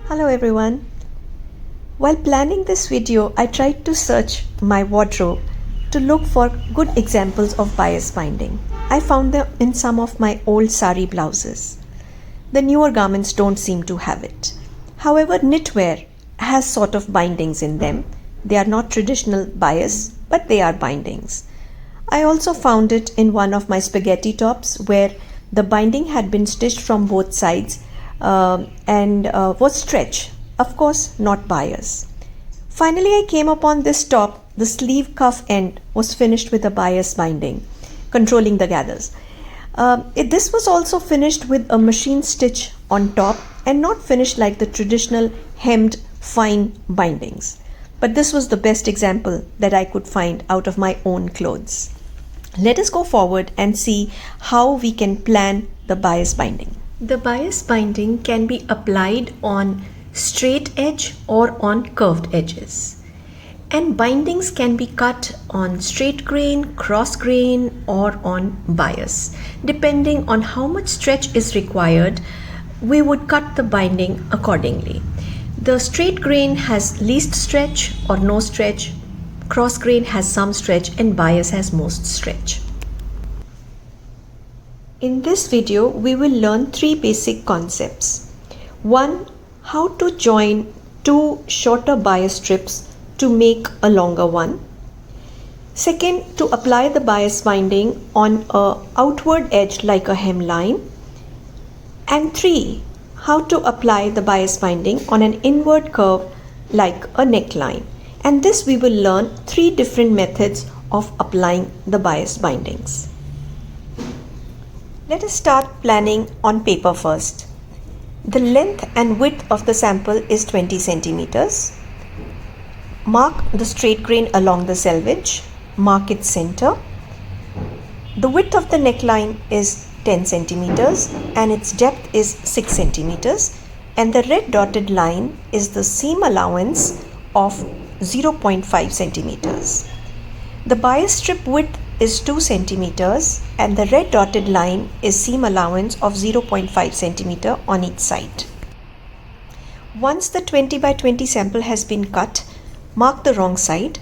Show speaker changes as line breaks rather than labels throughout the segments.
Hello everyone. While planning this video, I tried to search my wardrobe to look for good examples of bias binding. I found them in some of my old sari blouses. The newer garments don't seem to have it. However, knitwear has sort of bindings in them. They are not traditional bias, but they are bindings. I also found it in one of my spaghetti tops where the binding had been stitched from both sides and was stretch, of course not bias. Finally, I came upon this top. The sleeve cuff end was finished with a bias binding, controlling the gathers. This was also finished with a machine stitch on top and not finished like the traditional hemmed fine bindings. But this was the best example that I could find out of my own clothes. Let us go forward and see how we can plan the bias binding. The bias binding can be applied on straight edge or on curved edges. And bindings can be cut on straight grain, cross grain or on bias. Depending on how much stretch is required, we would cut the binding accordingly. The straight grain has least stretch or no stretch, cross grain has some stretch and bias has most stretch. In this video, we will learn three basic concepts. One, how to join two shorter bias strips to make a longer one. Second, to apply the bias binding on an outward edge like a hemline. And three, how to apply the bias binding on an inward curve like a neckline. And this we will learn three different methods of applying the bias bindings. Let us start planning on paper first. The length and width of the sample is 20 centimeters. Mark the straight grain along the selvage. Mark its center. The width of the neckline is 10 centimeters and its depth is 6 centimeters. And the red dotted line is the seam allowance of 0.5 centimeters. The bias strip width is 2 centimeters and the red dotted line is seam allowance of 0.5 centimeter on each side. Once the 20 by 20 sample has been cut, mark the wrong side,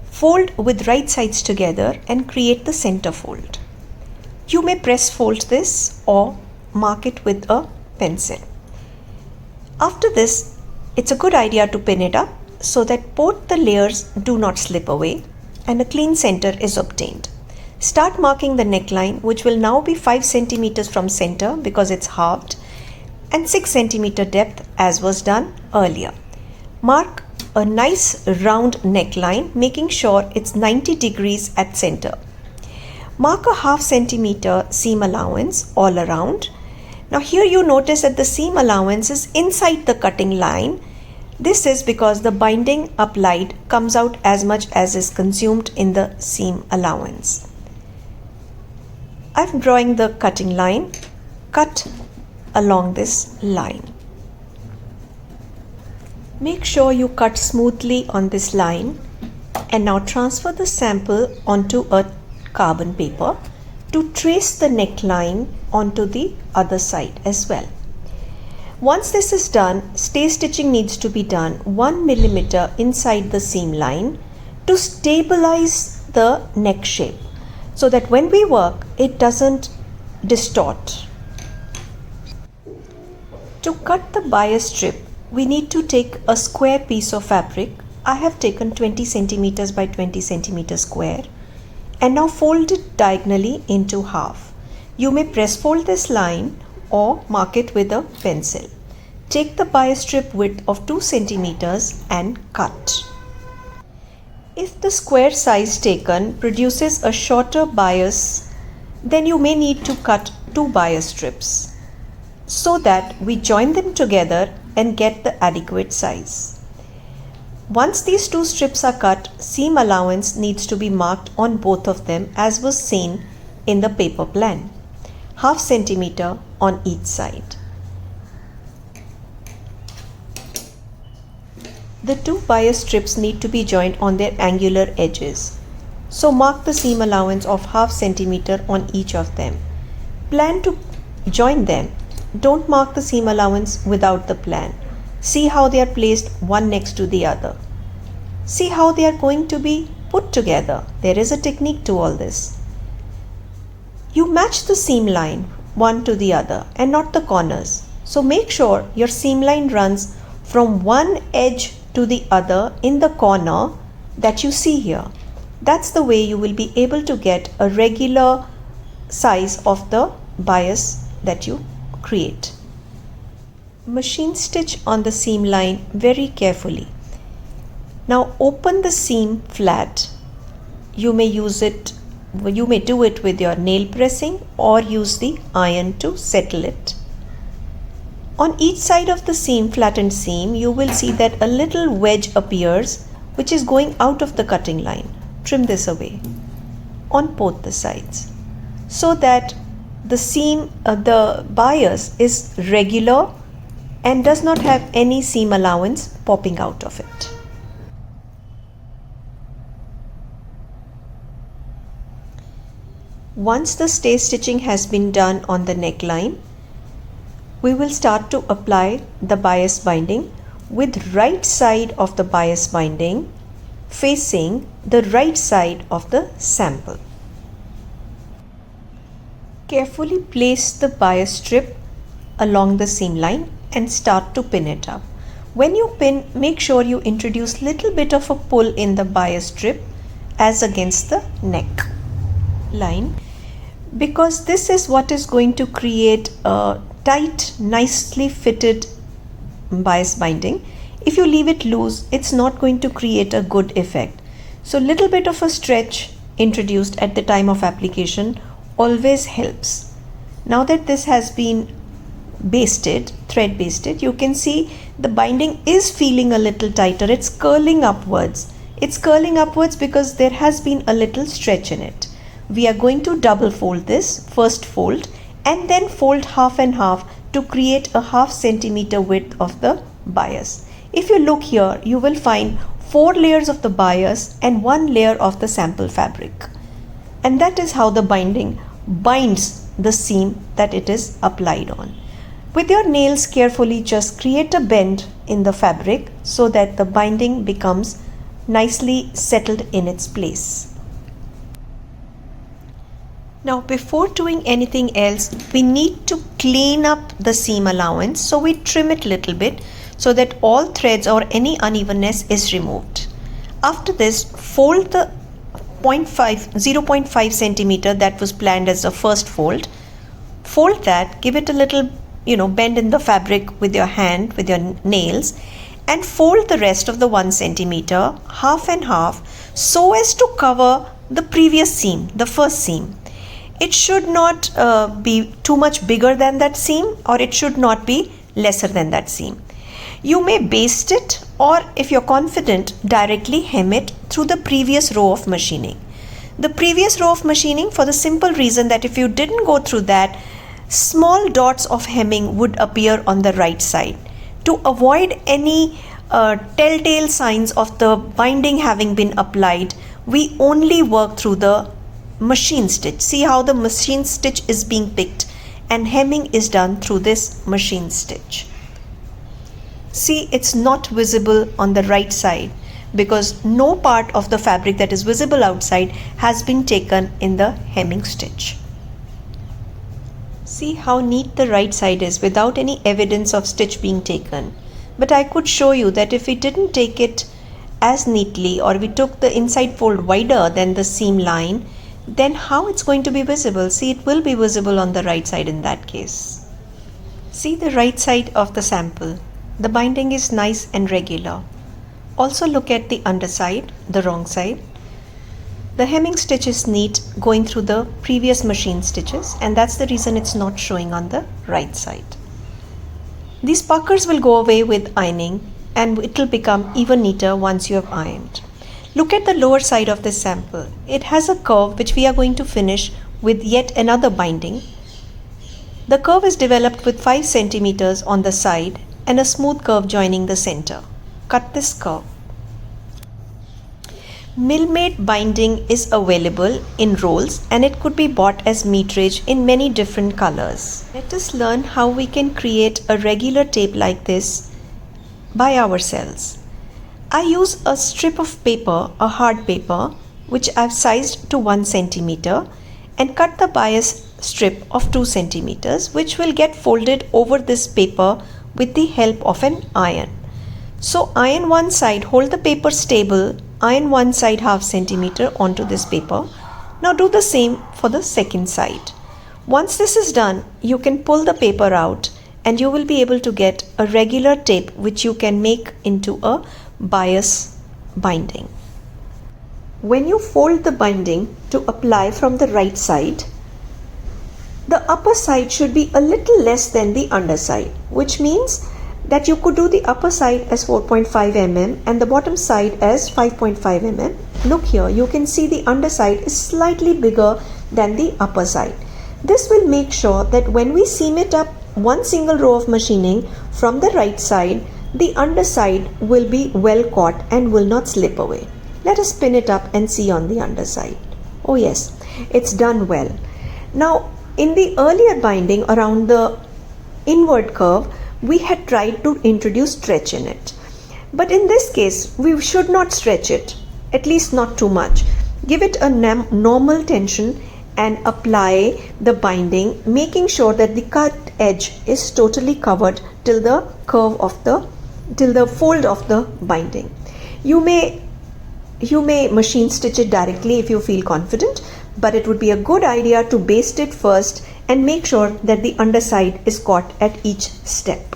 fold with right sides together and create the center fold. You may press fold this or mark it with a pencil. After this, it's a good idea to pin it up so that both the layers do not slip away and a clean center is obtained. Start marking the neckline, which will now be 5 centimeters from center because it's halved, and 6 centimeter depth as was done earlier. Mark a nice round neckline, making sure it's 90 degrees at center. Mark a half centimeter seam allowance all around. Now here you notice that the seam allowance is inside the cutting line. This is because the binding applied comes out as much as is consumed in the seam allowance. I'm drawing the cutting line. Cut along this line. Make sure you cut smoothly on this line and now transfer the sample onto a carbon paper to trace the neckline onto the other side as well. Once this is done, stay stitching needs to be done 1 millimeter inside the seam line to stabilize the neck shape so that when we work, it doesn't distort. To cut the bias strip, we need to take a square piece of fabric. I have taken 20 centimeters by 20 centimeter square and now fold it diagonally into half. You may press fold this line or mark it with a pencil. Take the bias strip width of 2 centimeters and cut. If the square size taken produces a shorter bias, then you may need to cut 2 bias strips so that we join them together and get the adequate size. Once these 2 strips are cut, seam allowance needs to be marked on both of them as was seen in the paper plan. Half centimeter on each side. The 2 bias strips need to be joined on their angular edges. So mark the seam allowance of half centimeter on each of them. Plan to join them. Don't mark the seam allowance without the plan. See how they are placed one next to the other. See how they are going to be put together. There is a technique to all this. You match the seam line one to the other and not the corners. So make sure your seam line runs from one edge to the other in the corner that you see here. That's the way you will be able to get a regular size of the bias that you create. Machine stitch on the seam line very carefully. Now open the seam flat. You may do it with your nail pressing or use the iron to settle it. On each side of the seam, flattened seam, you will see that a little wedge appears which is going out of the cutting line. Trim this away on both the sides so that the bias is regular and does not have any seam allowance popping out of it. Once the stay stitching has been done on the neckline, we will start to apply the bias binding with right side of the bias binding facing the right side of the sample. Carefully place the bias strip along the seam line and start to pin it up. When you pin, make sure you introduce little bit of a pull in the bias strip as against the neck line, because this is what is going to create a tight, nicely fitted bias binding. If you leave it loose, it's not going to create a good effect. So little bit of a stretch introduced at the time of application always helps. Now that this has been basted, thread basted, you can see the binding is feeling a little tighter. It's curling upwards. It's curling upwards because there has been a little stretch in it. We are going to double fold this, first fold and then fold half and half to create a ½ centimeter width of the bias. If you look here, you will find 4 layers of the bias and 1 layer of the sample fabric. And that is how the binding binds the seam that it is applied on. With your nails, carefully just create a bend in the fabric so that the binding becomes nicely settled in its place. Now before doing anything else, we need to clean up the seam allowance, so we trim it little bit so that all threads or any unevenness is removed. After this, fold the 0.5 centimeter that was planned as the first fold. Fold that, give it a little bend in the fabric with your hand, with your nails, and fold the rest of the 1 centimeter half and half so as to cover the previous seam, the first seam. It should not be too much bigger than that seam, or it should not be lesser than that seam. You may baste it, or if you're confident, directly hem it through the previous row of machining. The previous row of machining, for the simple reason that if you didn't go through that, small dots of hemming would appear on the right side. To avoid any telltale signs of the binding having been applied, we only work through the machine stitch. See how the machine stitch is being picked and hemming is done through this machine stitch. See, it's not visible on the right side because no part of the fabric that is visible outside has been taken in the hemming stitch. See how neat the right side is without any evidence of stitch being taken. But I could show you that if we didn't take it as neatly, or we took the inside fold wider than the seam line, then how it's going to be visible? See, it will be visible on the right side in that case. See the right side of the sample. The binding is nice and regular. Also look at the underside, the wrong side. The hemming stitch is neat going through the previous machine stitches, and that's the reason it's not showing on the right side. These puckers will go away with ironing and it will become even neater once you have ironed. Look at the lower side of this sample. It has a curve which we are going to finish with yet another binding. The curve is developed with 5 centimeters on the side and a smooth curve joining the center. Cut this curve. Mill-made binding is available in rolls and it could be bought as meterage in many different colors. Let us learn how we can create a regular tape like this by ourselves. I use a strip of paper, a hard paper, which I've sized to 1 centimeter, and cut the bias strip of 2 centimeters, which will get folded over this paper with the help of an iron. So iron one side, hold the paper stable, iron one side ½ centimeter onto this paper. Now do the same for the second side. Once this is done, you can pull the paper out and you will be able to get a regular tape which you can make into a bias binding. When you fold the binding to apply from the right side, the upper side should be a little less than the underside, which means that you could do the upper side as 4.5 mm and the bottom side as 5.5 mm. Look here, you can see the underside is slightly bigger than the upper side. This will make sure that when we seam it up one single row of machining from the right side, the underside will be well caught and will not slip away. Let us pin it up and see on the underside. Oh yes, it's done well. Now, in the earlier binding around the inward curve, we had tried to introduce stretch in it. But in this case, we should not stretch it, at least not too much. Give it a normal tension and apply the binding, making sure that the cut edge is totally covered till the fold of the binding. You may machine stitch it directly if you feel confident, but it would be a good idea to baste it first and make sure that the underside is caught at each step.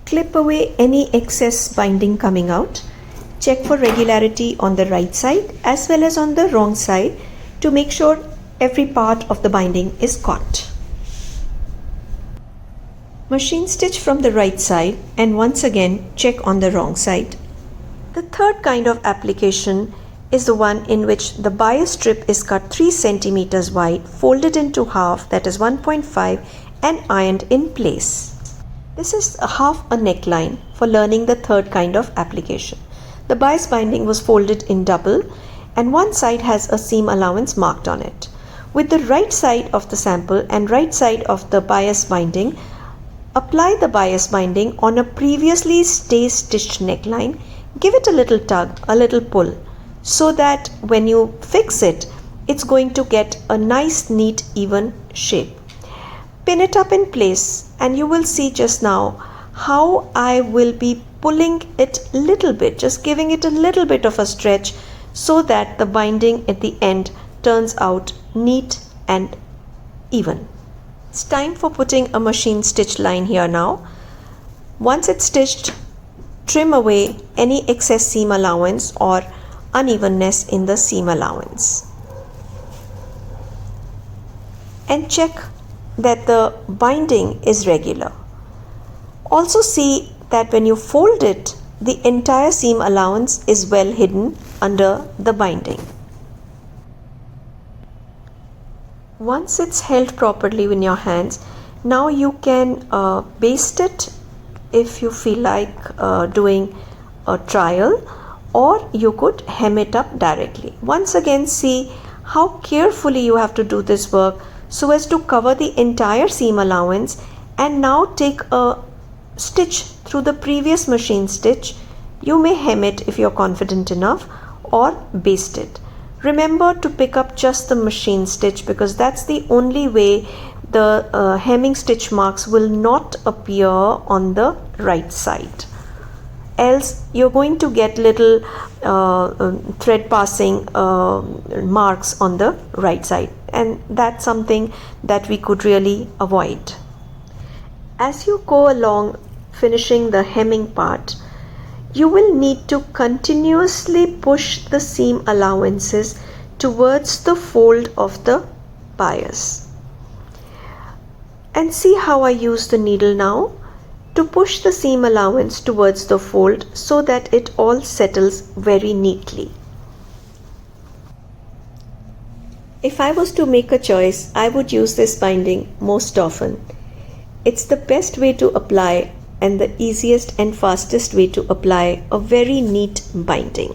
Clip away any excess binding coming out. Check for regularity on the right side as well as on the wrong side to make sure every part of the binding is caught. Machine stitch from the right side and once again check on the wrong side. The third kind of application is the one in which the bias strip is cut 3 centimeters wide, folded into half, that is 1.5, and ironed in place. This is half a neckline for learning the third kind of application. The bias binding was folded in double and one side has a seam allowance marked on it. With the right side of the sample and right side of the bias binding, apply the bias binding on a previously stitched neckline. Give it a little tug, a little pull, so that when you fix it, it's going to get a nice, neat, even shape. Pin it up in place and you will see just now how I will be pulling it a little bit, just giving it a little bit of a stretch so that the binding at the end turns out neat and even. It's time for putting a machine stitch line here now. Once it's stitched, trim away any excess seam allowance or unevenness in the seam allowance and check that the binding is regular. Also see that when you fold it, the entire seam allowance is well hidden under the binding. Once it's held properly in your hands, now you can baste it if you feel like doing a trial, or you could hem it up directly. Once again, see how carefully you have to do this work so as to cover the entire seam allowance, and now take a stitch through the previous machine stitch. You may hem it if you're confident enough, or baste it. Remember to pick up just the machine stitch because that's the only way the hemming stitch marks will not appear on the right side. Else you're going to get little thread passing marks on the right side, and that's something that we could really avoid. As you go along finishing the hemming part, you will need to continuously push the seam allowances towards the fold of the bias. And see how I use the needle now to push the seam allowance towards the fold so that it all settles very neatly. If I was to make a choice, I would use this binding most often. It's the best way to apply and the easiest and fastest way to apply a very neat binding.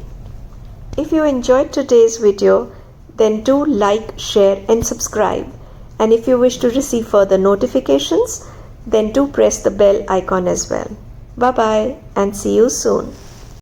If you enjoyed today's video, then do like, share and subscribe. And if you wish to receive further notifications, then do press the bell icon as well. Bye bye and see you soon.